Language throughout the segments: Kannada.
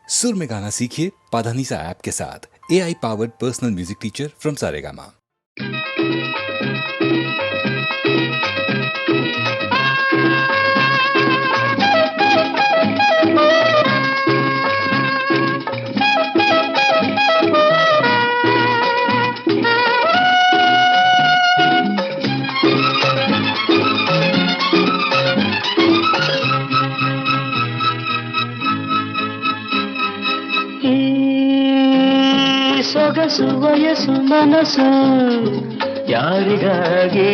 सुर में गाना सीखिए पाधानीसा ऐप के साथ। AI powered personal music teacher from Saregama. ಸೊಗಸು ವಯಸ್ಸು ಮನಸ್ಸು ಯಾರಿಗಾಗಿ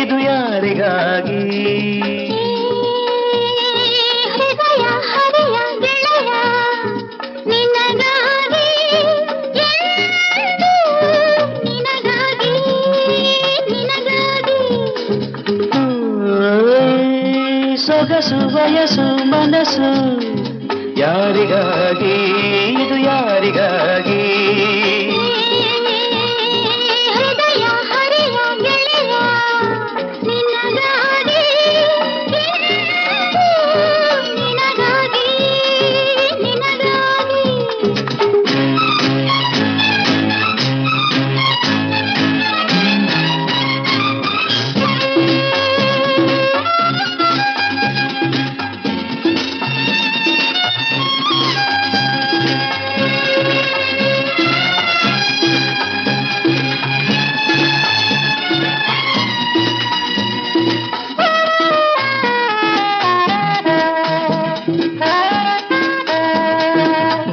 ಇದು ಯಾರಿಗಾಗಿ ಹೃದಯ ಹರಿಯ ಗೆಳೆಯ ನಿನಗಾಗಿ ನಿನಗಾಗಿ ನಿನಗಾಗಿ ಸೊಗಸು ವಯಸ್ಸು ಮನಸ್ಸು ಯಾರಿಗಾಗಿ ಇದು ಯಾರಿಗಾಗಿ ಹೃದಯ ಹರಿಯ ಗೆಳೆಯ ನಿನಗಾಗಿ ನಿನಗಾಗಿ ನಿನಗಾಗಿ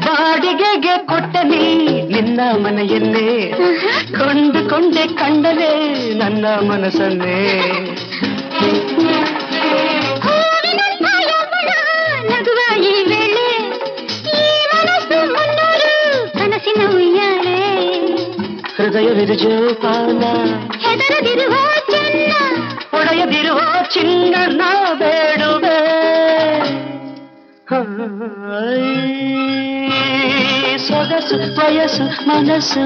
ಬಾಡಿಗೆಗೆ ಕೊಟ್ಟಲಿ ನಿನ್ನ ಮನೆಯನ್ನೇ ಕೊಂಡುಕೊಂಡೆ ಕಂಡಲೇ ನನ್ನ ಮನಸ್ಸನ್ನೇ ನಗುವ ಈ ವೇಳೆ ಈ ಮನಸ್ಸು ಮುನ್ನೂರು ಕನಸಿನ ಉಯ್ಯಾಲೆ ಹೃದಯವಿರು ಜೋಪಾನ ಹೆದರದಿರುವ ಚೆನ್ನ ಹೊಡೆಯದಿರುವ ಚಿನ್ನ ನಾ ಬೇಡುವೆ ಸೊಗಸು ವಯಸ್ಸು ಮನಸ್ಸು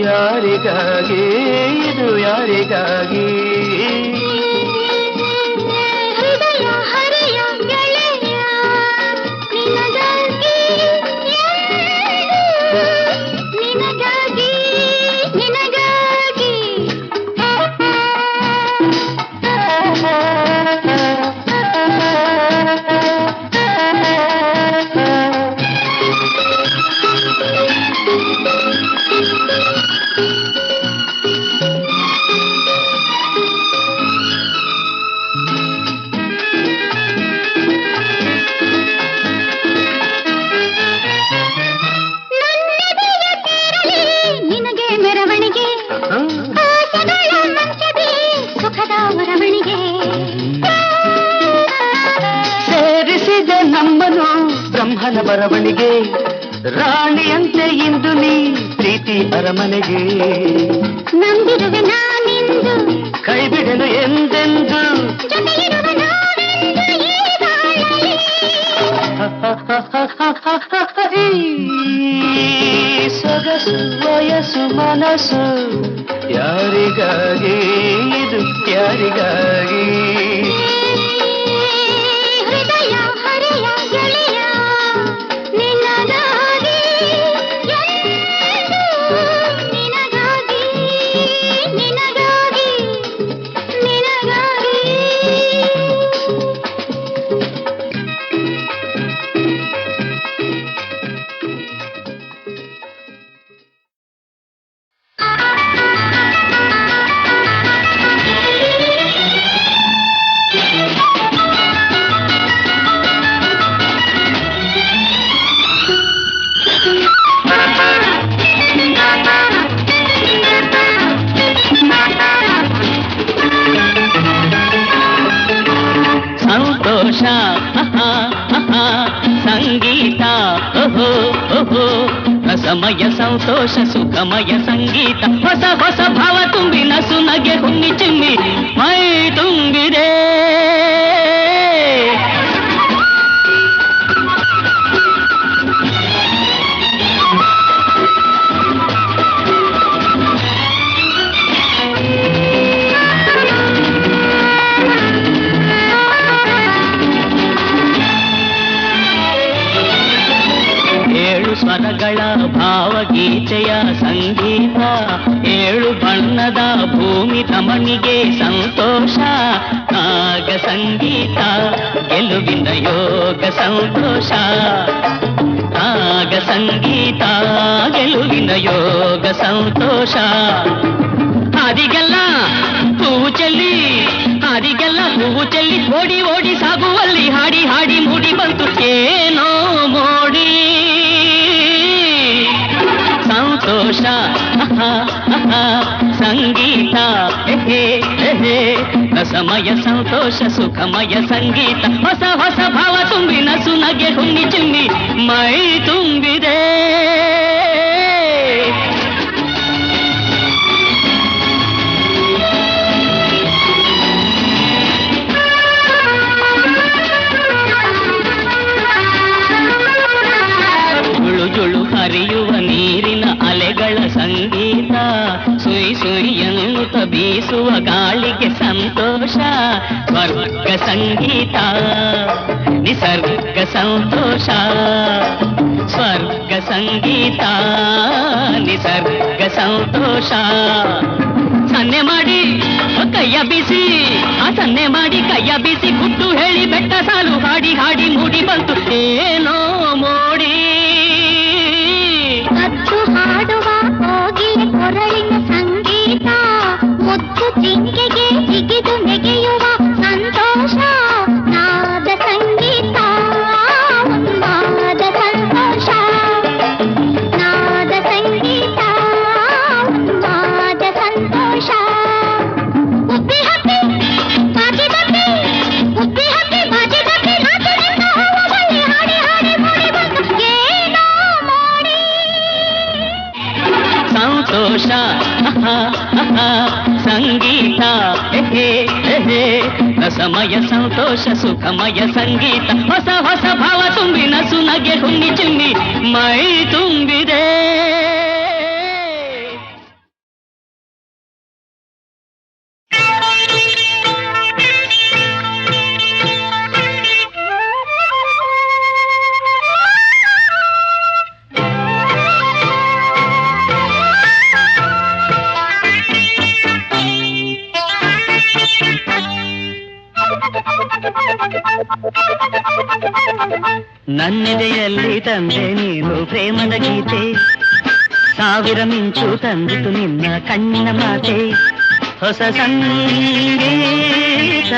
ಯಾರಿಗಾಗಿ ಇದು ಯಾರಿಗಾಗಿ ಹೃದಯ ಹರಿಯ ಗೆಳೆಯ ನಿನಗಾಗಿ ನಿನಗಾಗಿ ನಿನಗಾಗಿ ನಿನಗೆ ಮೆರವಣಿಗೆ ಆಸೆಗಳ ಮಂಚದಿ ಸುಖದ ಮೆರವಣಿಗೆ ಸೇರಿಸಿದೆ ನಮ್ಮನು ಬ್ರಹ್ಮನ ಬರವಣಿಗೆ ರಾಣಿಯಂತೆ ಇಂದು ನೀ ಪ್ರೀತಿ ಅರಮನೆಗೆ ನಂಬಿರುವೆ ನಾನಿಂದು ಕೈ ಬಿಡಲು ಎಂದೆಂದು ಜೊತೆಯಿರುವ ನಾವೆಂದು ಈ ಬಾಳಲ್ಲಿ ಸೊಗಸು ವಯಸ್ಸು ಮನಸ್ಸು ಯಾರಿಗಾಗಿ ಇದು ಯಾರಿಗಾಗಿ ಹೃದಯ ಹರಿಯ ಗೆಳೆಯ ನಿನಗಾಗಿ ನಿನಗಾಗಿ ನಿನಗಾಗಿ ನಿನಗಾಗಿ ಸಂತೋಷ ಸಂಗೀತ ಓಹೋ ಓಹೋ ರಸಮಯ ಸಂತೋಷ ಸುಖಮಯ ಸಂಗೀತ ಹೊಸ ಹೊಸ ಭಾವ ತುಂಬಿ ನಸು ನಗೆ ಹುಣ್ಣಿ ಚಿಮ್ಮಿ ಮೈ ತುಂಬಿದೆ ಏಳು ಸ್ವರಗಳ ಭಾವಗೀತೆಯ ಸಂಗೀತ, ಏಳು ಬಣ್ಣದ ಭೂಮಿ ರಮಣಿಗೆ ಸಂತೋಷ. ನಾಗ ಸಂಗೀತ ಗೆಲುವಿನ ಯೋಗ ಸಂತೋಷ, ನಾಗ ಸಂಗೀತ ಗೆಲುವಿನ ಯೋಗ ಸಂತೋಷ. ಹಾದಿಗೆಲ್ಲ ಹೂವು ಚೆಲ್ಲಿ, ಹಾದಿಗೆಲ್ಲ ಹೂವು ಚೆಲ್ಲಿ, ಓಡಿ ಓಡಿ ಸಾಗುವಲ್ಲಿ ಹಾಡಿ ಹಾಡಿ ಮೂಡಿ ಬಂತು ಏನೋ ಮೋಡಿ ಸಂತೋಷ. ಸಂಗೀತ ರಸಮಯ ಸಂತೋಷ ಸುಖಮಯ ಸಂಗೀತ, ಹೊಸ ಹೊಸ ಭಾವ ತುಂಬಿ ನಸು ನಗೆ ಹುಣ್ಣಿ ಚಿಮ್ಮಿ ಮೈ ತುಂಬಿದೆ. ಜುಳು ಜುಳು ಹರಿಯುವ ನೀರಿನ ಅಲೆಗಳ ಸಂಗೀತ, ಸುಯಿ ಸುಯಿ ಎನ್ನುತ್ತ ಬೀಸುವ ಗಾಳಿಗೆ ಸಂತೋಷ. ಸ್ವರ್ಗ ಸಂಗೀತ ನಿಸರ್ಗ ಸಂತೋಷ, ಸ್ವರ್ಗ ಸಂಗೀತ ನಿಸರ್ಗ ಸಂತೋಷ. ಸನ್ನೆ ಮಾಡಿ ಕೈಯ ಬಿಸಿ, ಆ ಸನ್ನೆ ಮಾಡಿ ಕೈಯ ಬಿಸಿ, ಗುಟ್ಟು ಹೇಳಿ ಬೆಟ್ಟ ಸಾಲು ಹಾಡಿ ಹಾಡಿ ಮೂಡಿ ಬಂತು ಏನೋ ಮೋಡಿ. ಕದ್ದು ಹಾಡುವ ಕೋಗಿಲೆ ಕೊರಳಿನ ಸಂಗೀತ, ಮುದ್ದು ಜಿಂಕೆಗೆ ಜಿಗಿದು ನೆಗೆಯುವ ಸಂತೋಷ. ನಾದ ಸಂಗೀತ ಉನ್ಮಾದ ಸಂತೋಷ, ನಾದ ಸಂಗೀತ ಉನ್ಮಾದ ಸಂತೋಷ. ಉಬ್ಬಿ ಹಬ್ಬಿ ಬಾಜಿದಬ್ಬಿ, ಉಬ್ಬಿ ಹಬ್ಬಿ ಬಾಜಿದಬ್ಬಿ, ನಾಚಿನಿಂದ ಹೋಗುವಲ್ಲಿ ಹಾಡಿ ಹಾಡಿ ಮೂಡಿ ಬಂತು ಏನೋ ಮೋಡಿ ಸಂತೋಷ. ಸಂಗೀತ ರಸಮಯ ಸಂತೋಷ ಸುಖಮಯ ಸಂಗೀತ, ಹೊಸ ಹೊಸ ಭಾವ ತುಂಬಿ ನಸು ನಗೆ ಹುಣ್ಣಿ ಚಿಮ್ಮಿ ಮೈ ತುಂಬಿದೆ. ನನ್ನೆದೆಯಲ್ಲಿ ತಂದೆ ನೀನು ಪ್ರೇಮದ ಗೀತೆ, ಸಾವಿರ ಮಿಂಚು ತಂದಿತು ನಿನ್ನ ಕಣ್ಣಿನ ಮಾತೆ. ಹೊಸ ಸಂಗೀತ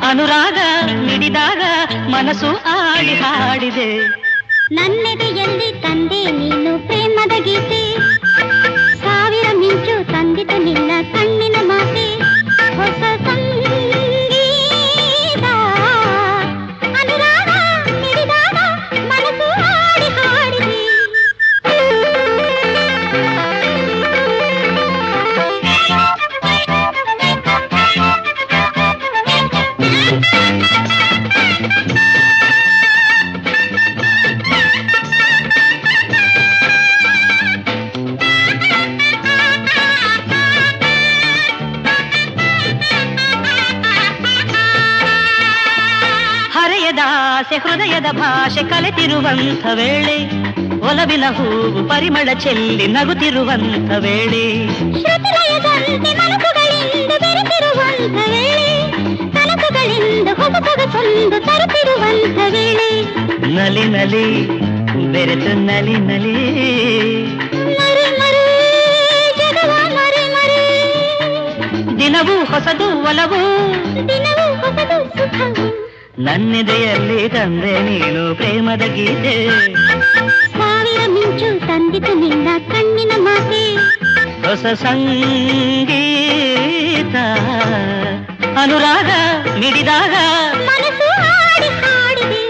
ಅನುರಾಗ ಮಿಡಿದಾಗ ಮನಸ್ಸು ಆಡಿ ಹಾಡಿದೆ. ನನ್ನೆದೆಯಲ್ಲಿ ತಂದೆ ನೀನು ಪ್ರೇಮದ ಗೀತೆ, ಸಾವಿರ ಮಿಂಚು ತಂದಿತು ನಿನ್ನ ಕಣ್ಣಿನ ಮಾತೆ. ಹೊಸ ಸಂಗೀತ ಅನುರಾಗ ಮಿಡಿದಾಗ ಮನಸ್ಸು ಆಡಿ ಹಾಡಿದೆ. ಆಸೆ ಹೃದಯದ ಭಾಷೆ ಕಲೆತಿರುವಂಥ ವೇಳೆ, ಒಲವಿನ ಹೂವು ಪರಿಮಳ ಚೆಲ್ಲಿ ನಗುತ್ತಿರುವಂಥ ವೇಳೆ, ಶ್ರುತಿಲಯದಂತೆ ಮನಸ್ಸುಗಳಿಂದ ಬೆರೆತಿರುವಂಥ ವೇಳೆ, ಕನಸುಗಳಿಂದ ಹೊಸ ಸೊಗಸೊಂದು ತರುತ್ತಿರುವಂಥ ವೇಳೆ, ನಲಿ ನಲಿ ಬೆರೆತು ನಲಿ ನಲಿ ಮರೆ ಮರೆ ಜಗವ ಮರೆ ಮರೆ, ದಿನವೂ ಹೊಸದು ಒಲವು ದಿನವೂ ಹೊಸದು ಸುಖವು. ನನ್ನೆದೆಯಲ್ಲಿ ತಂದೆ ನೀನು ಪ್ರೇಮದ ಗೀತೆ, ಸಾವಿರ ಮಿಂಚು ತಂದಿತು ನಿನ್ನ ಕಣ್ಣಿನ ಮಾತೆ. ಹೊಸ ಸಂಗೀತ ಅನುರಾಗ ಮಿಡಿದಾಗ ಮನಸ್ಸು ಹಾಡಿ ಹಾಡಿದೆ.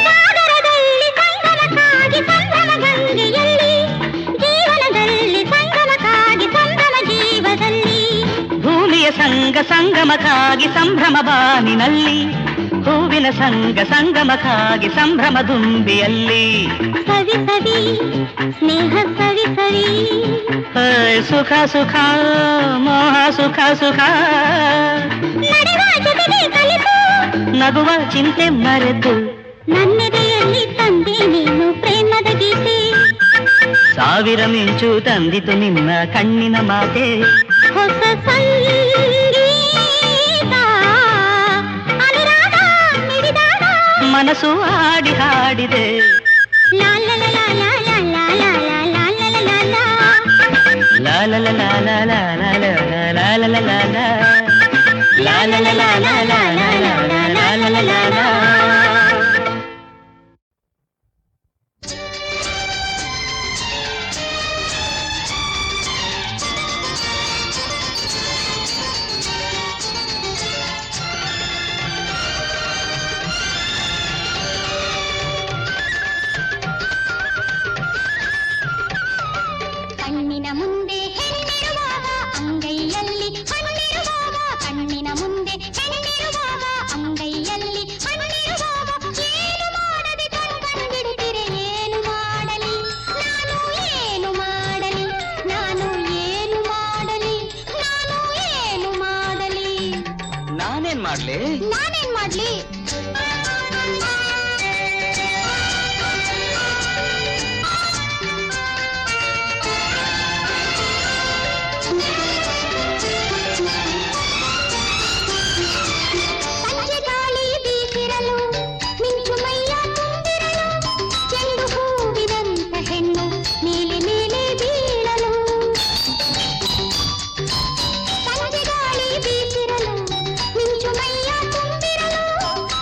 ಸಾಗರದಲ್ಲಿ ಸಂಗಮ ಕಾಗಿ ಸಂಗಮ ಗಂಗೆಯಲ್ಲಿ, ಜೀವನದಲ್ಲಿ ಸಂಗಮ ಸಂಗಮಕ್ಕಾಗಿ ಸಂಭ್ರಮ ಬಾನಿನಲ್ಲಿ, ಹೂವಿನ ಸಂಗಮಕ್ಕಾಗಿ ಸಂಭ್ರಮ ದುಂಬಿಯಲ್ಲಿ. ಸವಿ ಸವಿ ಸ್ನೇಹ ಸವಿ ಸವಿ, ಸುಖ ಸುಖ ಮೋಹ ಸುಖ ಸುಖ, ನಡೆವ ಜೊತೆಗೆ ಕಲಿತು ನಗುವ ಚಿಂತೆ ಮರೆತು, ನನ್ನೆದೆಯಲ್ಲಿ ತಂದೆ ನೀನು ಪ್ರೇಮದ ಗೀತೆ. ಸಾವಿರ ಮಿಂಚು ತಂದಿತು ನಿನ್ನ ಕಣ್ಣಿನ ಮಾತೆ. ಹೊಸ ಸಂಗೀತ ಅನುರಾಗ ಮಿಡಿದಾಗ ಮನಸ್ಸು ಹಾಡಿ ಹಾಡಿದೆ. ಲಾ ಲಾ ಲಾ ಲಾ ಲಾ ಲಾ ಲಾ ಲಾ ಲಾ ಲಾ ಲಾ ಲಾ. ಲಾ ಲಾ ಲಾ ಲಾ ಲಾ ಲಾ ಲಾ ಲಾ ಲಾ ಲಾ ಲಾ ಲಾ ಲಾ. ಲಾ ಲಾ ಲಾ ಲಾ ಲಾ ಲಾ ಲಾ ಲಾ ಲಾ ಲಾ ಲಾ ಲಾ ಲಾ. ಕಣ್ಣಿನ ಮುಂದೆ ಹೆಣ್ಣಿರುವಾಗ ಅಂಗೈಯಲ್ಲಿ ಹಣ್ಣಿರುವಾಗ, ಕಣ್ಣಿನ ಮುಂದೆ ಹೆಣ್ಣಿರುವಾಗ ಅಂಗೈಯಲ್ಲಿ ಹಣ್ಣಿರುವಾಗ, ಏನು ಮಾಡದೆ ಕಣ್ಬಿಡುತ್ತಿರೆ ಏನು ಮಾಡಲಿ ನಾನು, ಏನು ಮಾಡಲಿ ನಾನು, ಏನು ಮಾಡಲಿ ನಾನು, ಏನು ಮಾಡಲಿ ನಾನೇನ್ ಮಾಡ್ಲಿ? ನಾನೇನ್ ಮಾಡ್ಲಿ? ಸಂಜೆ ಗಾಳಿ ಬೀಸಿರಲು ಮಿಂಚು ಮೈಯ ತುಂಬಿರಲು, ಚೆಂಡು ಹೂವಿನಂತ ಹೆಣ್ಣು ಮೇಲೆ ಮೇಲೆ ಬೀಳಲು. ಸಂಜೆ ಗಾಳಿ ಬೀಸಿರಲು ಮಿಂಚು ಮೈಯ ತುಂಬಿರಲು,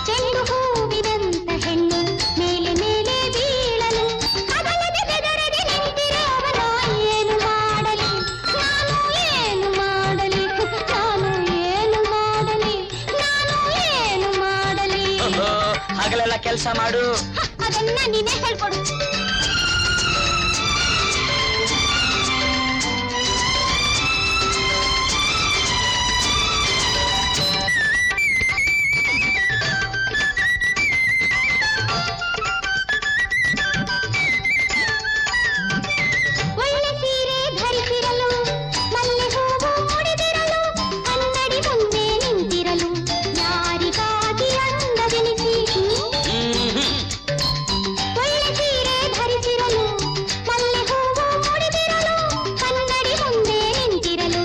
ಚೆಂಡು ಹೂವಿನಂತ ಹೆಣ್ಣು ಮೇಲೆ ಮೇಲೆ ಬೀಳಲು. ಕದಲದೆ ಬೆದರದೆ ನಿಂತಿರೆ ಅವನ ಏನು ಮಾಡಲಿ ನಾನು, ಏನು ಮಾಡಲಿ ನಾನು, ಏನು ಮಾಡಲಿ ನಾನು, ಏನು ಮಾಡಲಿ? ಹಗಲೆಲ್ಲ ಕೆಲಸ ಮಾಡು. ಅದನ್ನ ನೀನೇ ಹೇಳ್ಕೊಡು. ಒಳ್ಳೆ ಸೀರೆ ಧರಿಸಿರಲು ಮಲ್ಲೆ ಹೂವು ಮುಡಿದಿರಲು, ಕನ್ನಡಿ ಮುಂದೆ ನಿಂತಿರಲು ಯಾರಿಗಾಗಿ ಅಂದವೆನಿಸಿ. ಒಳ್ಳೆ ಸೀರೆ ಧರಿಸಿರಲು ಮಲ್ಲೆ ಹೂವು ಮುಡಿದಿರಲು, ಕನ್ನಡಿ ಮುಂದೆ ನಿಂತಿರಲು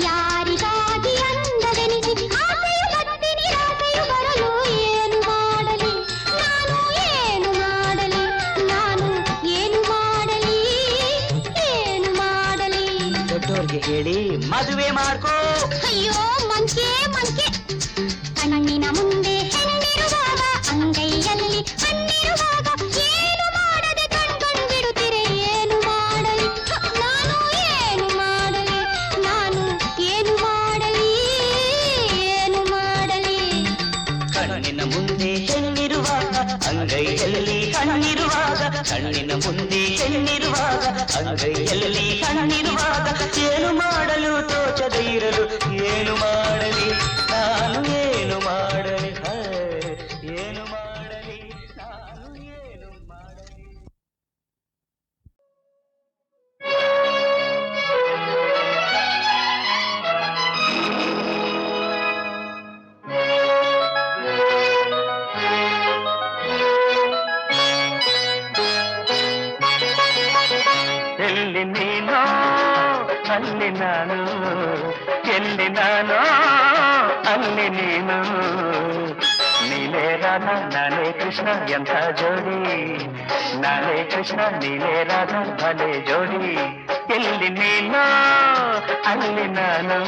ಯಾರಿಗಾಗಿ ಅಂದವೆನಿಸಿ. ಆಸೆಯು ಬತ್ತಿ ನಿರಾಸೆಯು ಬರಲು ಏನು ಮಾಡಲಿ ನಾನು, ಏನು ಮಾಡಲಿ ನಾನು, ಏನು ಮಾಡಲಿ ಏನು ಮಾಡಲಿ? ದೊಡ್ಡೋರ್ಗೆ ಹೇಳಿ ಮದುವೆ ಮಾಡ್ಕೋ. ಅಯ್ಯೋ ಮಂಕೆ ಮಂಕೆ, ಕಣ್ಣಿನ ಮುಂದೆ ಹೆಣ್ಣಿರುವಾಗ ಅಂಗೈಯಲ್ಲಿ ಹಣ್ಣಿರುವಾಗ, ಏನು ಮಾಡದೆ ಕಣ್ಬಿಡುತ್ತಿರೆ ಏನು ಮಾಡಲಿ ನಾನು, ಏನು ಮಾಡಲಿ ನಾನು, ಏನು ಮಾಡಲಿ ಏನು ಮಾಡಲಿ? ಕಣ್ಣಿನ ಮುಂದೆ ಹೆಣ್ಣಿರುವಾಗ ಅಂಗೈಯಲ್ಲಿ ಹಣ್ಣಿರುವಾಗ, ಕಣ್ಣಿನ ಮುಂದೆ ಹೆಣ್ಣಿರುವಾಗ ಅಂಗೈಯಲ್ಲಿ ಹಣ್ಣಿರುವಾಗ, ಏನು ಮಾಡಲು ತೋಚದೆ ಇರಲು ಏನು ಮಾಡಲಿ ನಾನು, ಏನು ಮಾಡಲಿ ಏನು ಮಾಡಲಿ ನಾನು, ಏನು ಮಾಡಲಿ? ಎಲ್ಲಿ ನೀನೋ ಅಲ್ಲಿ ನಾನು, ಎಲ್ಲಿ ನಾನೋ ಅಲ್ಲಿ ನೀನು. ನೀಲೇ ರಾಧಾ ನಾನೇ ಕೃಷ್ಣ ಎಂಥ ಜೋಡಿ, ನಾನೇ ಕೃಷ್ಣ ನೀಲೇ ರಾಧಾ ಭಲೆ ಜೋಡಿ. ಎಲ್ಲಿ ನೀನೋ ಅಲ್ಲಿ ನಾನು,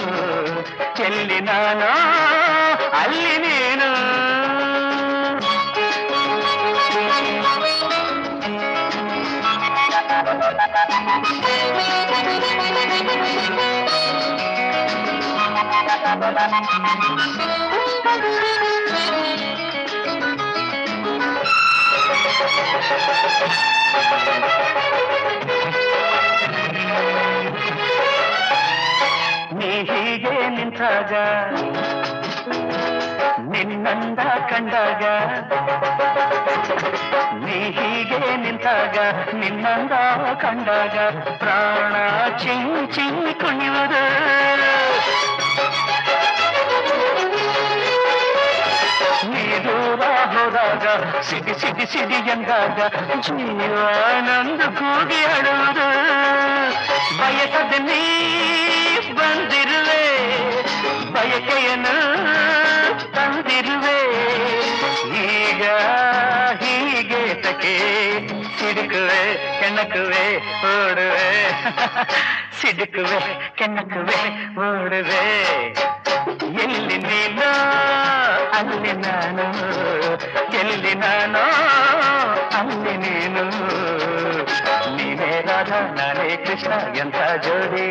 ಎಲ್ಲಿ ನಾನೋ ಅಲ್ಲಿ ನೀನು. ನೀ ಹೀಗೆ ನಿಂತಾಗ ನಿನ್ನಂದ ಕಂಡಾಗ ನೀ ಹೀಗೆ ನಿಂತಾಗ ನಿನ್ನಂದ ಕಂಡಾಗ ಪ್ರಾಣ ಚಿಮ್ಮಿ ಕುಣಿಯುವುದು ನೀ ದೂರ ಹೋದಾಗ ಸಿಡಿ ಎಂದಾಗ ಜೀವಾನಂದ ಕೂಗಿ ಆಡುವುದು ಬಯಸದ ನೀ ಬಂದಿರುವೆ ಬಯಕೆಯನ್ನು ತಂದಿರುವೆ ಈಗ ಹೀಗೆ ತಕೆ ಸಿಡುಕುವೆ ಕೆಣಕುವೆ ಓಡುವೆ ಸಿಡುಕುವೆ ಕೆಣಕುವೆ ಓಡುವೆ ಎಲ್ಲಿ ನೀನು ಅಲ್ಲಿ ನಾನು ಎಲ್ಲಿ ನಾನು ಅಲ್ಲಿ ನೀನು ನೀನೇ ರಾಧಾ ನಾನೇ ಕೃಷ್ಣ ಎಂಥ ಜೋಡಿ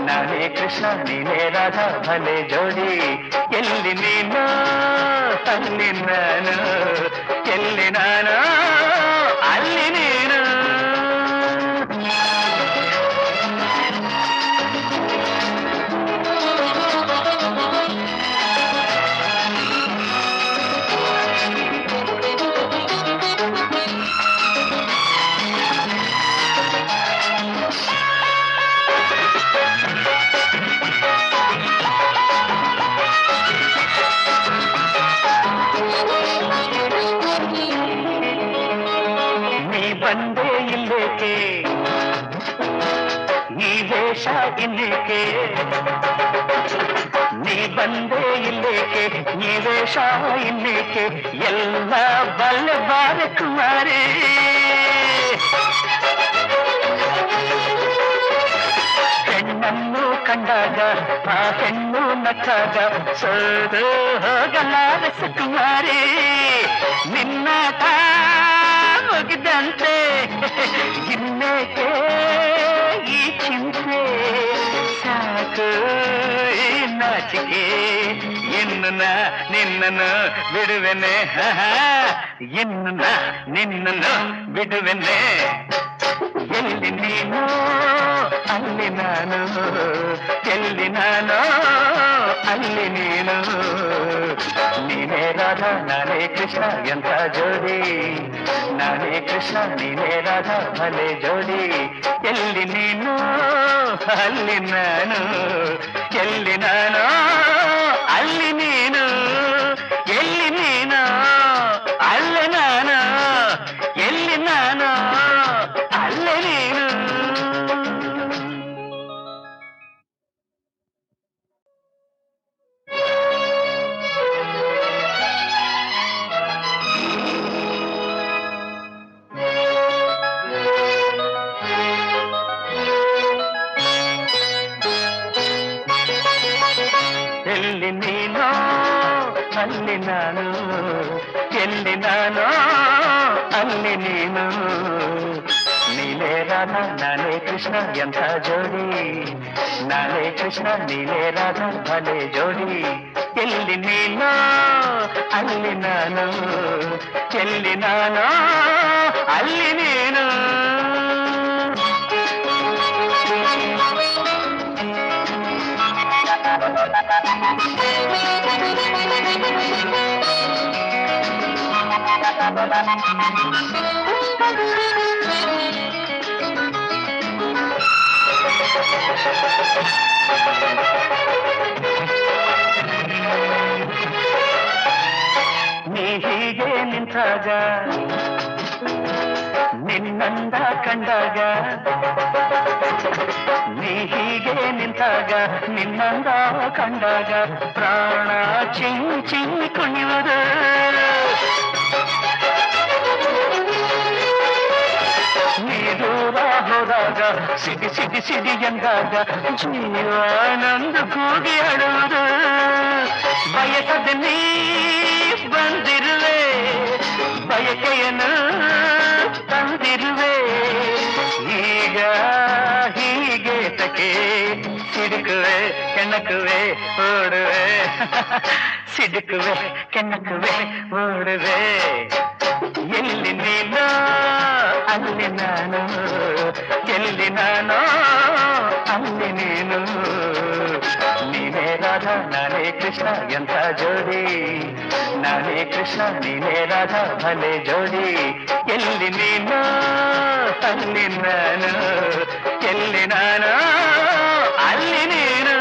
ನಾನೇ ಕೃಷ್ಣ ನೀನೇ ರಾಧಾ ಭಲೆ ಜೋಡಿ ಎಲ್ಲಿ ನೀನು ಅಲ್ಲಿ ನಾನು ಎಲ್ಲಿ ನಾನು ಅಲ್ಲಿ ನೀನು ಬಂದೆ ಇಲ್ಲೇಕೆ ಈ ವೇಷ ಇನ್ನೇಕೆ ನೀ ಬಂದೆ ಇಲ್ಲೇಕೆ ಈ ವೇಷ ಇನ್ನೇಕೆ ಎಲ್ಲ ಬಲ್ಲೆ ಬಾರ ಕುಮಾರಿ ಹೆಣ್ಣನ್ನು ಕಂಡಾಗ ಆ ಹೆಣ್ಣು ನಕ್ಕಾಗ ಸೋದು ಹೋಗಲಾರ ಸುಕುಮಾರಿ ನಿನ್ನಾಟ ಮುಗಿದಂತೆ ಇನ್ನೇಕೆ ಈ ಚಿಂತೆ ಸಾಕು ಈ ನಾಚಿಕೆ ಇನ್ನು ನಿನ್ನನ್ನು ಬಿಡುವೆನೆ ಇನ್ನು ನಿನ್ನನ್ನು ಬಿಡುವೆನೆ ಎಲ್ಲಿ ನೀನು ಅಲ್ಲಿ ನಾನು ಎಲ್ಲಿ ನಾನು ಅಲ್ಲಿ ನೀನು ನೀನೇ ರಾಧಾ ನಾನೇ ಕೃಷ್ಣ ಎಂಥ ಜೋಡಿ ನಾನೇ ಕೃಷ್ಣ ನೀನೇ ರಾಧಾ ಭಲೆ ಜೋಡಿ ಎಲ್ಲಿ ನೀನು ಅಲ್ಲಿ ನಾನು ಎಲ್ಲಿ ನಾನು ಅಲ್ಲಿ ನೀನು ಎಲ್ಲಿ ನೀನು ಅಲ್ಲಿ ನಾನು ಎಲ್ಲಿ ನಾನು ಅಲ್ಲಿ ನೀನು ಎಲ್ಲಿ ನೀನು ಅಲ್ಲಿ ನಾನು ಎಲ್ಲಿ ನಾನು ಅಲ್ಲಿ ನೀನು ನೀನೇ ರಾಧಾ ನಾನೇ ಕೃಷ್ಣ ಎಂಥ ಜೋಡಿ ನಾನೇ ಕೃಷ್ಣ ನೀನೇ ರಾಧಾ ಭಲೆ ಜೋಡಿ ಎಲ್ಲಿ ನೀನು ಅಲ್ಲಿ ನಾನು ಎಲ್ಲಿ ನಾನು ಅಲ್ಲಿ ನೀನು ನೀ ಹೀಗೆ ನಿಂತಾಗ ನಿನ್ನಂದ ಕಂಡಾಗ ನೀ ಹೀಗೆ ನಿಂತಾಗ ನಿನ್ನಂದ ಕಂಡಾಗ ಪ್ರಾಣ ಚಿಮ್ಮಿ ಕುಣಿಯುವುದು ನೀ ದೂರ ಹೋದಾಗ ಸಿಡಿ ಎಂದಾಗ ಜೀವಾನಂದ ಕೂಗಿ ಆಡುವುದು ಬಯಸದ ನೀ ಬಂದಿರುವೆ ಬಯಕೆಯನ್ನು ತಂದಿರುವೆ ಈಗ ಹೀಗೆ ತಕೆ ಸಿಡುಕುವೆ ಕೆಣಕುವೆ ಓಡುವೆ ಸಿಡುಕುವೆ ಕೆಣಕುವೆ ಓಡುವೆ ಎಲ್ಲಿ ನೀನು ಅಲ್ಲಿ ನಾನು ಎಲ್ಲಿ ನಾನು ಅಲ್ಲಿ ನೀನು ನೀನೇ ರಾಧಾ ನಾನೇ ಕೃಷ್ಣ ಎಂಥ ಜೋಡಿ, ನಾನೇ ಕೃಷ್ಣ ನೀನೇ ರಾಧಾ ಭಲೆ ಜೋಡಿ. ಎಲ್ಲಿ ನೀನು ಅಲ್ಲಿ ನಾನು, ಎಲ್ಲಿ ನಾನು ಅಲ್ಲಿ ನೀನು.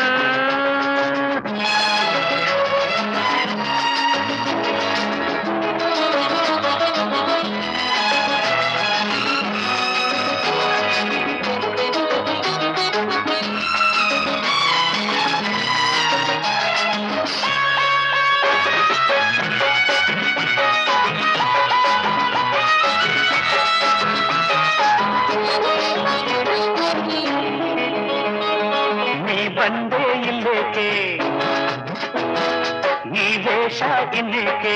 ಬಂದೆ ಇಲ್ಲೇಕೆ ಈ ವೇಷ ಇನ್ನೇಕೆ,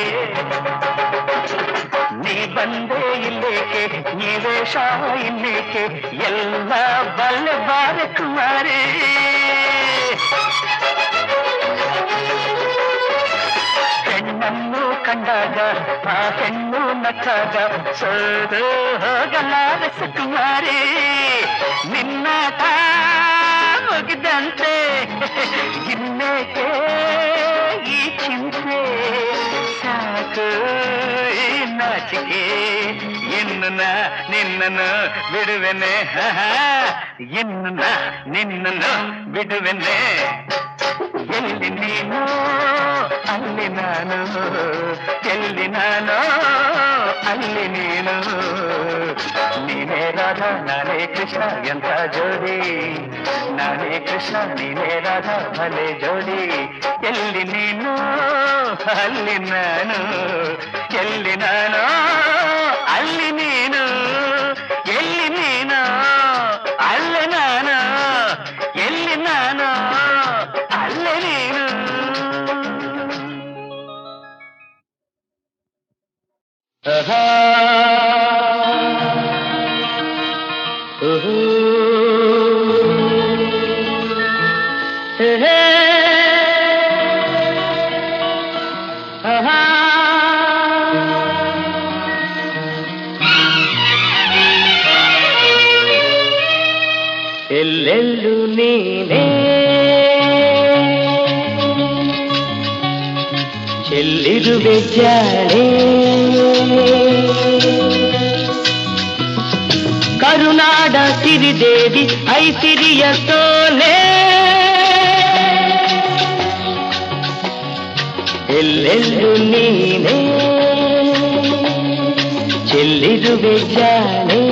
ನೀ ಬಂದೆ ಇಲ್ಲೇಕೆ ಈ ವೇಷ ಇನ್ನೇಕೆ, ಎಲ್ಲ ಬಲ್ಲೆ ಬಾರೆ ಕುಮಾರಿ. ಹೆಣ್ಣನ್ನು ಕಂಡಾಗ ಆ ಹೆಣ್ಣು ನಕ್ಕಾಗ ಸೋದು ಹೋಗಲಾರ ಸುಕುಮಾರಿ. ನಿನ್ನಾಟ ಮುಗಿದಂತೆ ಇನ್ನೇಕೆ ಈ ಚಿಂತೆ, ಸಾಕು ಈ ನಾಚಿಕೆ, ಇನ್ನು ನಿನ್ನನ್ನು ಬಿಡುವೆನೆ, ಇನ್ನು ನಿನ್ನನ್ನು ಬಿಡುವೆನೆ. ಎಲ್ಲಿ ನೀನು ಅಲ್ಲಿ ನಾನು, ಎಲ್ಲಿ ನಾನು ಅಲ್ಲಿ ನೀನು. ನೀನೇ ರಾಧಾ ನಾನೇ ಕೃಷ್ಣ ಎಂಥ ಜೋಡಿ, ನಾನೇ ಕೃಷ್ಣ ನೀನೇ ರಾಧಾ ಭಲೆ ಜೋಡಿ. ಎಲ್ಲಿ ನೀನು ಅಲ್ಲಿ ನಾನು, ಎಲ್ಲಿ ನಾನು ಅಲ್ಲಿ ನೀನು. ಎಲ್ಲಿ ನೀನು ಅಲ್ಲಿ ನಾನು, ಎಲ್ಲಿ ನಾನು ಅಲ್ಲಿ ನೀನು. ಎಲ್ಲೆಲ್ಲೂ ನೀನೇ ಚೆಲ್ಲಿರುವೆ ಜಾಣೆ, ಕರುನಾಡ ಸಿರಿದೇವಿ ಐಸಿರಿಯ ಸೋಲೆ. ಎಲ್ಲೆಲ್ಲೂ ನೀನೇ ಚೆಲ್ಲಿರುವೆ ಜಾಣೆ,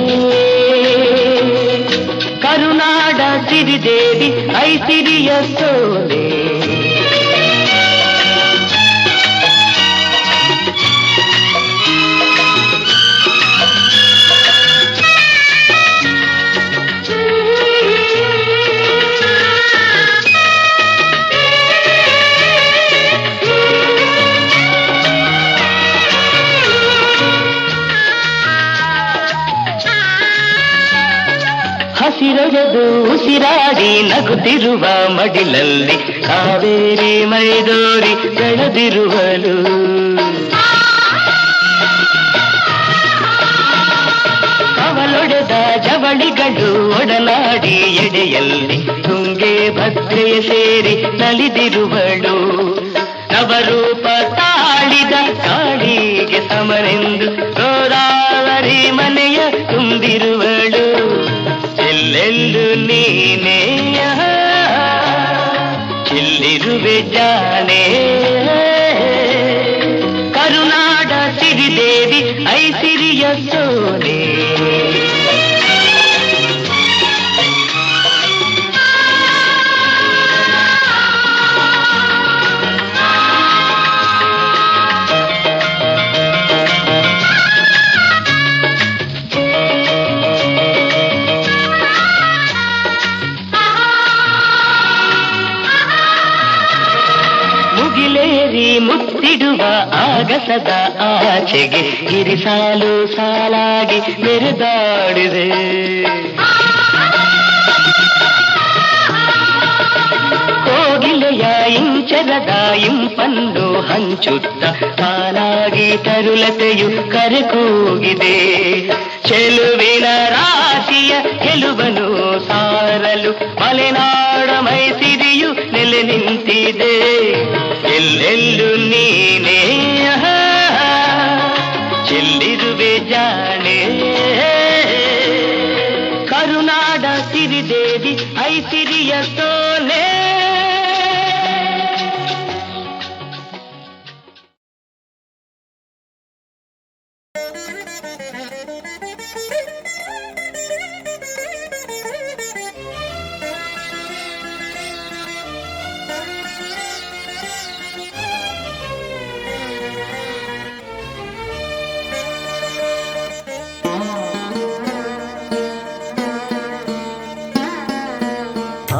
ಕರುನಾಡ ಸಿರಿದೇವಿ ಐಸಿರಿಯ ಸೋಲೆ. ಹಸಿರೊಡೆದು ಉಸಿರಾಡಿ ನಗುತ್ತಿರುವ ಮಡಿಲಲ್ಲಿ ಕಾವೇರಿ ಮೈದೋರಿ ಬೆಳೆದಿರುವಳು. ಕವಲೊಡೆದ ಜವಳಿಗಳು ಒಡನಾಡಿ ಎಡೆಯಲ್ಲಿ ತುಂಗೆ ಭದ್ರೆಯ ಸೇರಿ ನಲಿದಿರುವಳು. ನವರೂಪ ತಾಳಿದ ಕಾಳಿಗೆ ಸಮನೆಂದು ಗೋದಾವರಿ ಮನೆಯ ತುಂಬಿರುವಳು. ಎಲ್ಲೆಲ್ಲೂ ನೀನೇ ಚೆಲ್ಲಿರುವೆ ಜಾಣೆ, ಕರುನಾಡ ಸಿರಿದೇವಿ ಐಸಿರಿಯ ಸೋಲೆ. ಮುತ್ತಿಡುವ ಆಗಸದ ಆಚೆಗೆ ಹಿರಿಸಾಲು ಸಾಲಾಗಿ ಮೆರೆದಾಡಿದೆ. ಕೋಗಿಲೆಯ ಇಂಚರದ ಇಂಪನ್ನು ಹಂಚುತ್ತ ತಾನಾಗಿ ತರುಲತೆಯು ಕರೆಕೋಗಿದೆ. ಚೆಲುವಿನ ರಾಶಿಯ ಗೆಲುವನು ಸಾರಲು ಮಲೆನಾಡ ಮೈಸಿರಿಯು ನೆಲೆ ನಿಂತಿದೆ. ಸಿರಿಯ ಸೋಲೆ.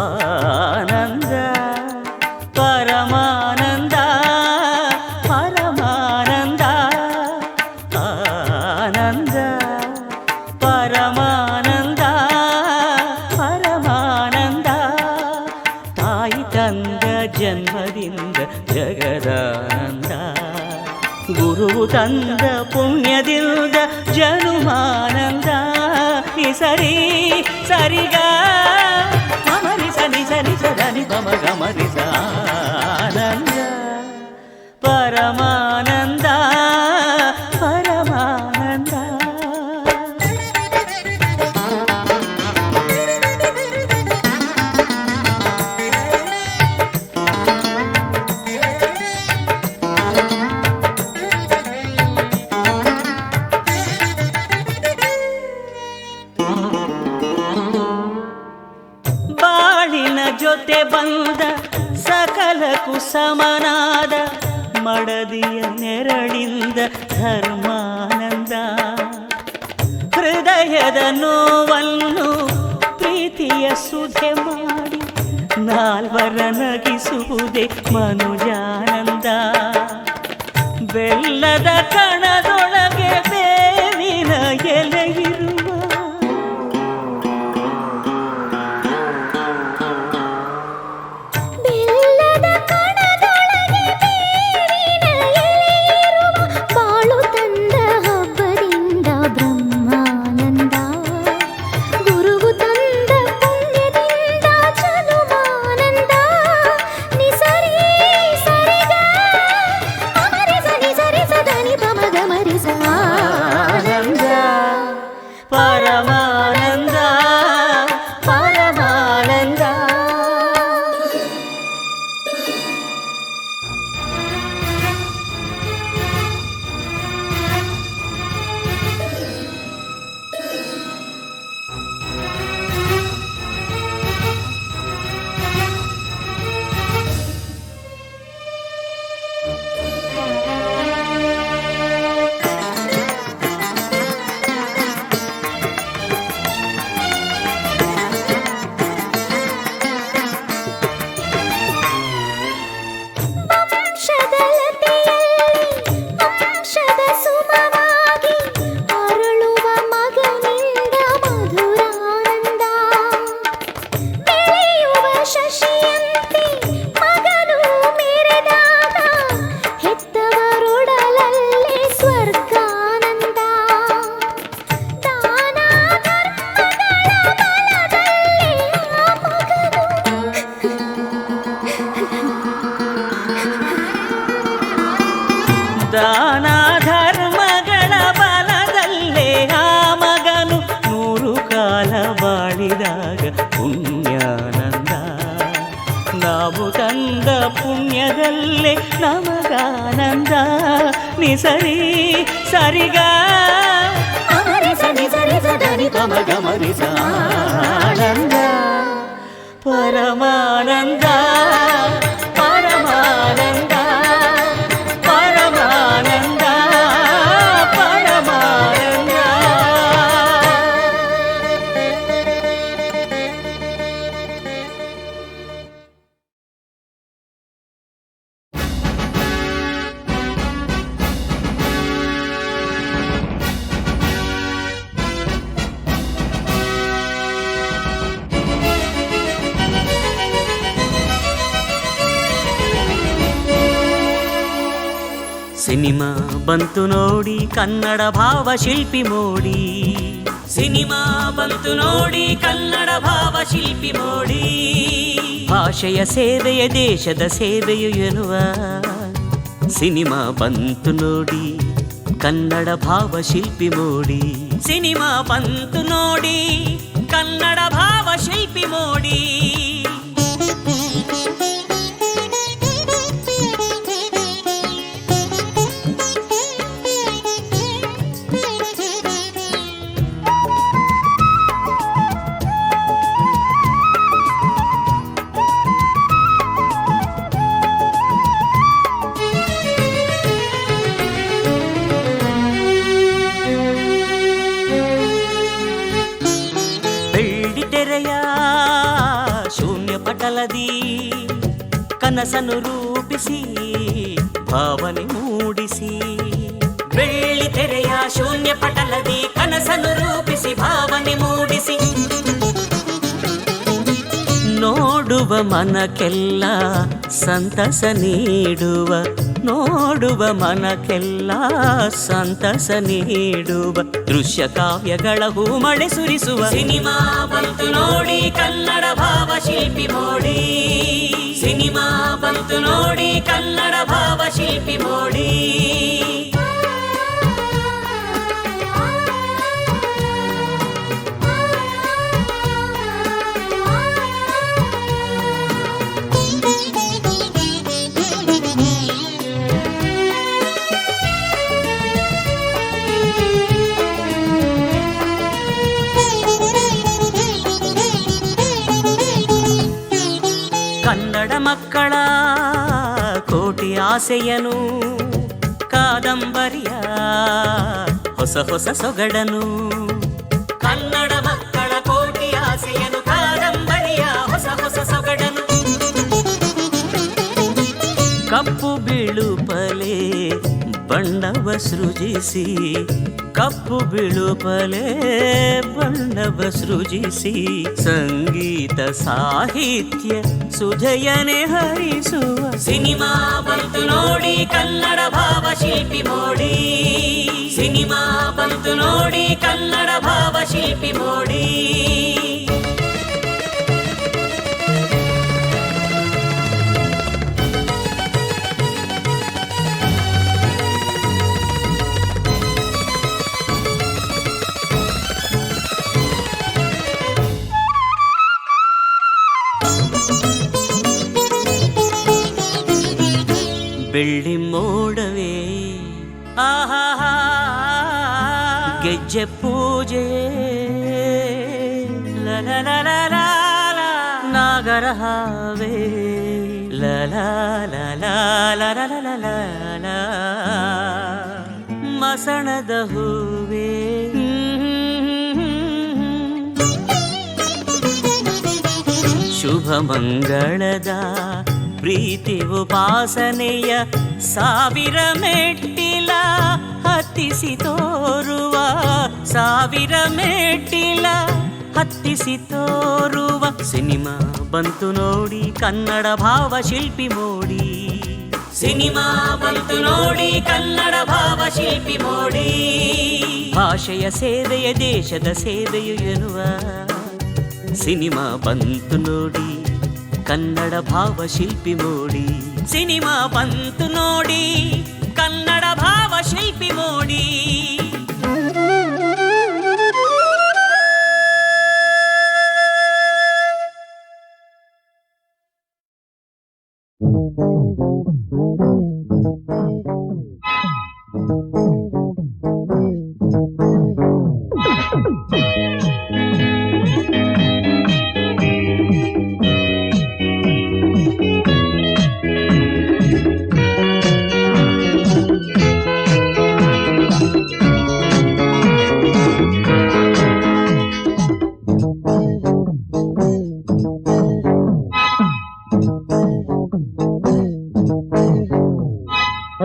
ಆನಂದ ಪರಮಾನಂದ ಪರಮಾನಂದ ಆನಂದ ಪರಮಾನಂದ ಪರಮಾನಂದ ತಾಯಿ ತಂದ ಜನ್ಮದಿಂದ ಜಗದಾನಂದ ಗುರು ತಂದ ಪುಣ್ಯದಿಂದ ಜನುಮಾನಂದ ಸರಿ ಸರಿಗ ಸನಿ ಪಮ ಗಮರಿಸ ಆನಂದ ಪರಮಾನಂದ ಪರಮಾನಂದ. ಜೊತೆ ಬಂದ ಸಕಲಕ್ಕೂ ಸಮನಾದ ಮಡದಿಯ ನೆರಳಿಂದ ಧರ್ಮಾನಂದ ಹೃದಯದ ನೋವನ್ನು ಪ್ರೀತಿಯ ಸುಧೆ ಮಾಡಿ ನಾಲ್ವರ ನಗಿಸುವುದೇ ಮನುಜಾನಂದ ಬೆಲ್ಲದ ಕಣದೊಳಗೆ ಬೇವಿನ ಎಲೆಯಿರುವ ದಾನ ಧರ್ಮಗಳ ಬಲದಲ್ಲೇ ಆ ಮಗನು 100 ಕಾಲ ಬಾಳಿದಾಗ ಪುಣ್ಯಾನಂದ ನಾವು ತಂದ ಪುಣ್ಯದಲ್ಲೇ ನಮಗಾನಂದ ನಿಸರಿ ಸರಿಗ ಸರಿ ಸರಿ ಸರಿ ಪಮ ಗಮರಿಸ ಆನಂದ ಪರಮಾನಂದ ಪರಮಾನಂದ ಸಿನಿಮಾ ಬಂತು ನೋಡಿ ಕನ್ನಡ ಭಾವ ಶಿಲ್ಪಿ ಮೋಡಿ ಸಿನಿಮಾ ಬಂತು ನೋಡಿ ಕನ್ನಡ ಭಾವ ಶಿಲ್ಪಿ ಮೋಡಿ ಭಾಷೆಯ ಸೇವೆಯ ದೇಶದ ಸೇವೆಯು ಎನ್ನುವ ಸಿನಿಮಾ ಬಂತು ನೋಡಿ ಕನ್ನಡ ಭಾವ ಶಿಲ್ಪಿ ಮೋಡಿ ಸಿನಿಮಾ ಬಂತು ನೋಡಿ ಕನ್ನಡ ಭಾವ ಶಿಲ್ಪಿ ಮೋಡಿ ಪಟಲದಿ ಕನಸನ್ನು ರೂಪಿಸಿ ಭಾವನೆ ಮೂಡಿಸಿ. ಬೆಳ್ಳಿ ತೆರೆಯ ಶೂನ್ಯ ಪಟಲದಿ ಕನಸನ್ನು ರೂಪಿಸಿ ಭಾವನೆ ಮೂಡಿಸಿ. ನೋಡುವ ಮನಕ್ಕೆಲ್ಲ ಸಂತಸ ನೀಡುವ, ನೋಡುವ ಮನಕ್ಕೆಲ್ಲ ಸಂತಸ ನೀಡುವ ದೃಶ್ಯ ಕಾವ್ಯಗಳ ಹೂಮಳೆ ಸುರಿಸುವ. ಸಿನಿಮಾ ಬಂತು ನೋಡಿ ಕನ್ನಡ ಭಾವ ಶಿಲ್ಪಿ ಮೋಡಿ, ಸಿನಿಮಾ ಬಂತು ನೋಡಿ ಕನ್ನಡ ಭಾವ ಶಿಲ್ಪಿ ಮೋಡಿ. ಕನ್ನಡ ಮಕ್ಕಳ ಕೋಟಿ ಆಸೆಯನು, ಕಾದಂಬರಿಯ ಹೊಸ ಹೊಸ ಸೊಗಡನು. ಕನ್ನಡ ಮಕ್ಕಳ ಕೋಟಿ ಆಸೆಯನು, ಕಾದಂಬರಿಯ ಹೊಸ ಹೊಸ ಸೊಗಡನು. ಕಪ್ಪು ಬಿಳುಪಲೆ ಬಣ್ಣವ ಸೃಜಿಸಿ, ಕಪ್ಪು ಬಿಳುಪಲೆ ಬಣ್ಣವ ಸೃಜಿಸಿ ಸಂಗೀತ ಸಾಹಿತ್ಯ ಸುಧೆಯನೆ ಹರಿಸುವ. ಸಿನಿಮಾ ಬಂತು ನೋಡಿ ಕನ್ನಡ ಭಾವ ಶಿಲ್ಪಿ ಮೋಡಿ, ಸಿನಿಮಾ ಬಂತು ನೋಡಿ ಕನ್ನಡ ಭಾವ ಶಿಲ್ಪಿ ಮೋಡಿ. ಬೆಳ್ಳಿ ಮೋಡವೇ ಆಹಾ ಗೆಜ್ಜೆ ಪೂಜೆ ಲಲಲಲಲ, ನಾಗರ ಹಾವೇ ಲಲಲಲಲಲಲಲ, ಮಸಣದ ಹೂವೇ ಶುಭ ಮಂಗಳದ ಪ್ರೀತಿ ಉಪಾಸನೆಯ ಸಾವಿರ ಮೆಟ್ಟಿಲ ಹತ್ತಿಸಿ ತೋರುವ, ಸಾವಿರ ಮೆಟ್ಟಿಲ ಹತ್ತಿಸಿ ತೋರುವ. ಸಿನಿಮಾ ಬಂತು ನೋಡಿ ಕನ್ನಡ ಭಾವ ಶಿಲ್ಪಿ ಮೋಡಿ, ಸಿನಿಮಾ ಬಂತು ನೋಡಿ ಕನ್ನಡ ಭಾವ ಶಿಲ್ಪಿ ಮೋಡಿ. ಭಾಷೆಯ ಸೇವೆಯ ದೇಶದ ಸೇವೆಯು ಎನ್ನುವ ಸಿನಿಮಾ ಬಂತು ನೋಡಿ ಕನ್ನಡ ಭಾವ ಶಿಲ್ಪಿ ಮೋಡಿ, ಸಿನಿಮಾ ಬಂತು ನೋಡಿ ಕನ್ನಡ ಭಾವ ಶಿಲ್ಪಿ ಮೋಡಿ.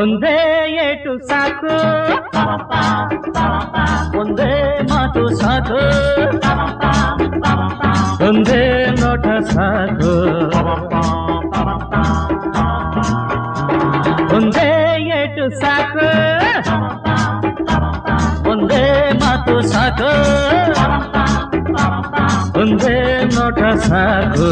ಒಂದೇ ಏಟು ಸಾಕು, ಒಂದೇ ಮಾತು ಸಾಕು, ಒಂದೇ ನೋಟ ಸಾಕು, ಒಂದೇ ಏಟು ಸಾಕು, ಒಂದೇ ಮಾತು ಸಾಕು, ಒಂದೇ ನೋಟ ಸಾಕು.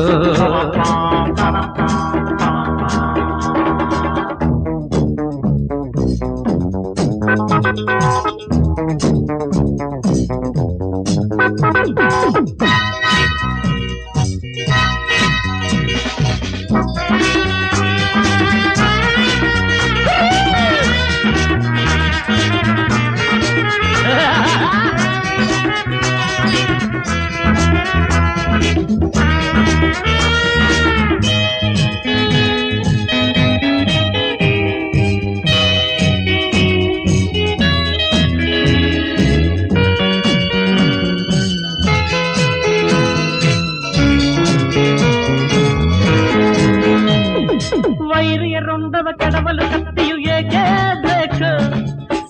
ವೈರಿಯರೊಂದವ ಕೆಡವಲು ಕತ್ತಿಯು ಏಕೆ ಬೇಕು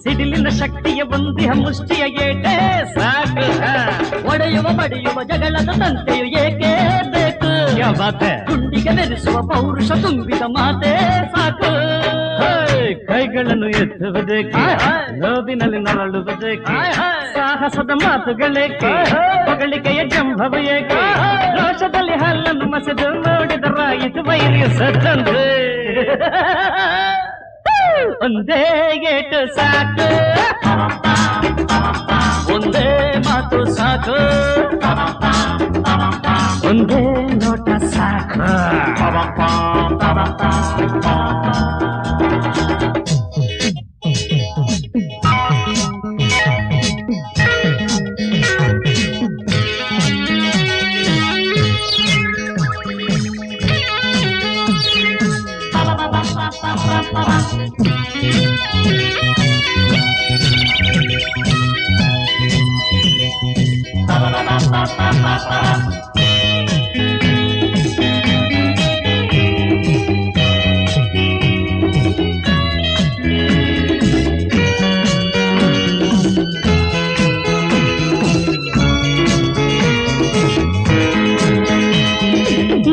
ಸಿಡಿಲಿನ ಶಕ್ತಿಯ ಒಂದಿಹ ಮುಷ್ಟಿಯ ಏಕೆ ಸಾಕು ಒಡೆಯುವ ಬಡಿಯುವ ಜಗಳದ ತಂತೆಯು ಏಕೆ ಬೇಕು ಗುಂಡಿಗೆ ಬೆರೆಸುವ ಪೌರುಷ ತುಂಬಿದ ಮಾತೆ ಸಾಕು ಕೈಗಳನ್ನು ಎತ್ತುವುದಕ್ಕೆ ನೋವಿನಲ್ಲಿ ನರಳುವುದಕ್ಕೆ ಸಾಹಸದ ಮಾತುಗಳೇಕೆ ಹೊಗಳಿಕೆಯ ಜಂಭವ ಏಕೆ ರೋಷದಲ್ಲಿ ಹಲ್ಲನ್ನು ಮಸೆದು ನೋಡಿದರಾಯಿತು ವೈರಿಯ ಸತ್ತಂದ್ರೆ ಒಂದೇ ಏಟು ಸಾಕು ಒಂದೇ ಮಾತು ಸಾಕು ಒಂದೇ ನೋಟ ಸಾಕು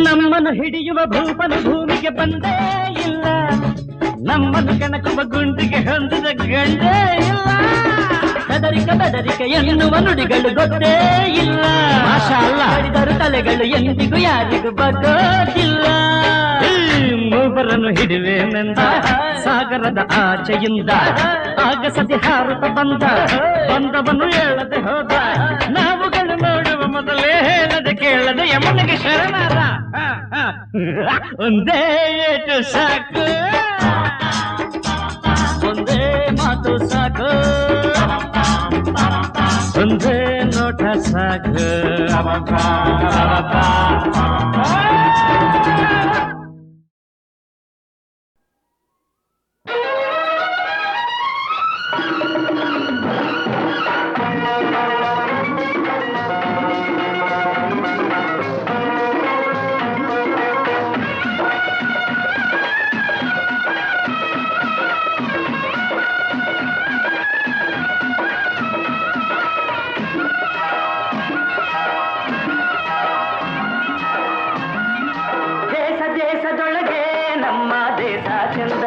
ನಮ್ಮನ್ನು ಹಿಡಿಯುವ ಭೂಪನು ಭೂಮಿಗೆ ಬಂದೇ ಇಲ್ಲ ನಮ್ಮನ್ನು ಕಣಕುವ ಗುಂಡಿಗೆ ಹೊಂದಿದ ಗಂಡೇ ಇಲ್ಲ ಬೆದರಿಕೆ ಎನ್ನುವ ನುಡಿಗಳು ಗೊತ್ತೇ ಇಲ್ಲ ಮಾಡಿದರು ತಲೆಗಳು ಎಂದಿಗೂ ಯಾರಿಗೂ ಬಗ್ಗೋದಿಲ್ಲ ಮೂವರನ್ನು ಹಿಡಿವೆನೆಂದ ಸಾಗರದ ಆಚೆಯಿಂದ ಆಗಸದೆ ಹಾರುತ್ತ ಬಂದವನು ಹೇಳದೆ ಹೋದ ನಾವುಗಳು ನೋಡುವ ಮೊದಲೇ ಹೇಳದೆ ಕೇಳದೆ ಯಮನಿಗೆ ಶರಣಾದ ಒಂದೇ ಏಟು ಸಾಕು ಒಂದೇ ಮಾತು ಸಾಕು ಒಂದೇ ನೋಟ ಸಾಕು ದೇಶದೊಳಗೆ ನಮ್ಮ ದೇಶ ಚಂದ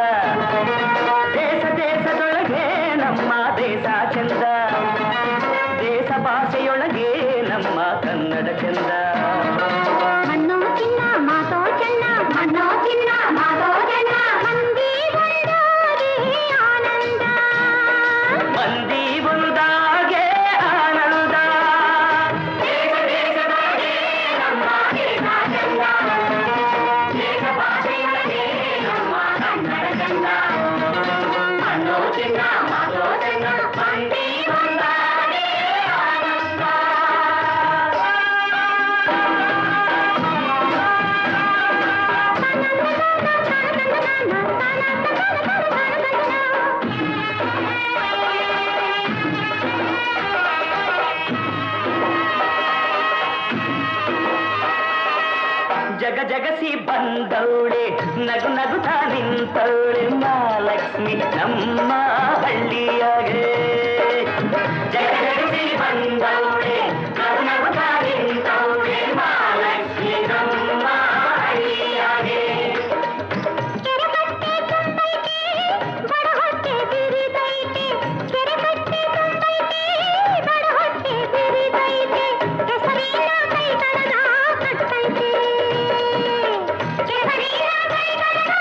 ದೇಶದೊಳಗೆ ನಮ್ಮ ದೇಶ ಚಂದ ದೇಶ ಭಾಷೆಯೊಳಗೆ ನಮ್ಮ ಕನ್ನಡ ಚಂದ ಮಣ್ಣೋ ಚಿನ್ನ ಮಾತೋ ಚೆನ್ನ ಮಣ್ಣೋ ಚಿನ್ನ ಮಾತೋ ಚೆನ್ನ ಮಂದಿ ಒಂದಾಗಿ ಆನಂದ ಮಂದಿ ಒಂದಾಗೆ ಆನಂದ ದೇಶದೊಳಗೆ ನಮ್ಮ ದೇಶ ಚಂದ ದೇಶ ಭಾಷೆಯೊಳಗೆ ನಮ್ಮ ಕನ್ನಡ ಚಂದ ಮಣ್ಣೋ ಚಿನ್ನ ಮಾತೋ ಚೆನ್ನ ಮಂದಿ ಒಂದಾಗೆ ಆನಂದ ಜಗಸಿ ಬಂದವಳೆ ನಗು ನಗುತ್ತಾ ನಿಂತವಳೆ ಮಹಾಲಕ್ಷ್ಮಿ ನಮ್ಮ ಹಳ್ಳಿಯಾಗೆ ಜಗಸಿ ಬಂದವಳೆ ನಗು ನಗುತ್ತಾ ನಿಂತವಳೆ ಮಹಾಲಕ್ಷ್ಮಿ ನಮ್ಮ ಹಳ್ಳಿಯಾಗೆ ಕೆರೆಕಟ್ಟೆ ತುಂಬೈತೆ ಬಡ ಹೊಟ್ಟೆ ಬಿರಿದೈತೆ ಕೆರೆಕಟ್ಟೆ ತುಂಬೈತೆ ಬಡ ಹೊಟ್ಟೆ ಬಿರಿದೈತೆ ಕೆಸರಿನ ಕೈಗಳನ್ನ ಕಟ್ಟೈತೆ ಕೆಸರಿನ ಕೈಗಳನ್ನ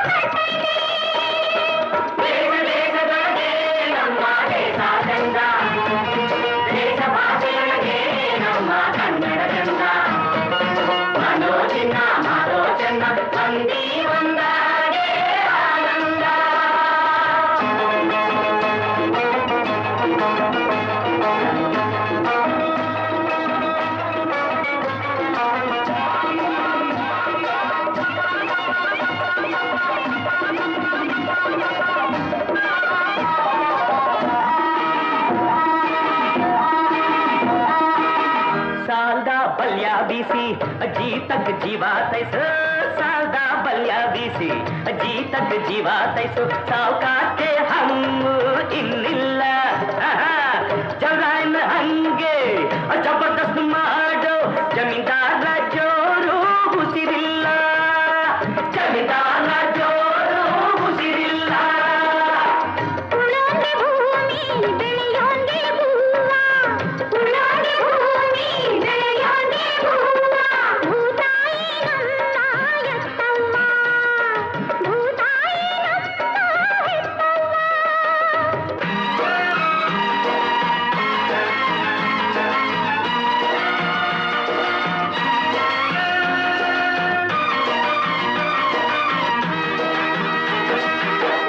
ಕಟ್ಟೈತೆ ದೇಶದೊಳಗೆ ನಮ್ಮ ದೇಶ ಚಂದ ದೇಶ ಭಾಷೆಯೊಳಗೆ ನಮ್ಮ ಕನ್ನಡ ಚಂದ ಮನೋ ಚಿನ್ನ ಮಾರೋ ಚೆನ್ನ ಮಂದಿ ಒಂದಾಗೆ ಆನಂದ सालदा बलिया बीसी जी तक जीवा तैस सालदा बलिया ಬೀಸಿ ಜೀತಕ್ ಜೀವ ತೈಸು ಸಾವುಕಾರಕ್ಕೆ ಹಮ್ಮು ಇನ್ನಿಲ್ಲ ಜವರಾಯನ ಹಂಗೆ ಜಬರ್ದಸ್ತ್ ಮಾಡೋ ಜಮೀನ್ದಾರ ಜೋರು ಉಸಿರಿಲ್ಲ ಜಮೀನ್ದಾರ ಜೋರು ಉಸಿರಿಲ್ಲ ಉಳೋಂಗೆ ಭೂಮಿ ಬೆಳೆಯೋಂಗೆ ಹೂವ ಉಳೋಂಗೆ ಭೂಮಿ ಬೆಳೆಯೋಂಗೆ ಹೂವ ಭೂತಾಯಿ ನಮ್ಮ ಎತ್ತವ್ವ ಭೂತಾಯಿ ನಮ್ಮ ಎತ್ತವ್ವ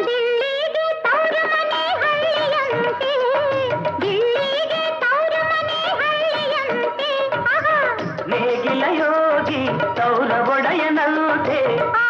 ದಿಲ್ಲಿಗೆ ತೌರು ಮನೆ ಹಳ್ಳಿಯಂತೆ ದಿಲ್ಲಿಗೆ ತೌರು ಮನೆ ಹಳ್ಳಿಯಂತೆ ಆಹಾ ನೇಗಿಲ ಯೋಗಿ ತೌರ ಒಡೆಯನಂತೆ ಆ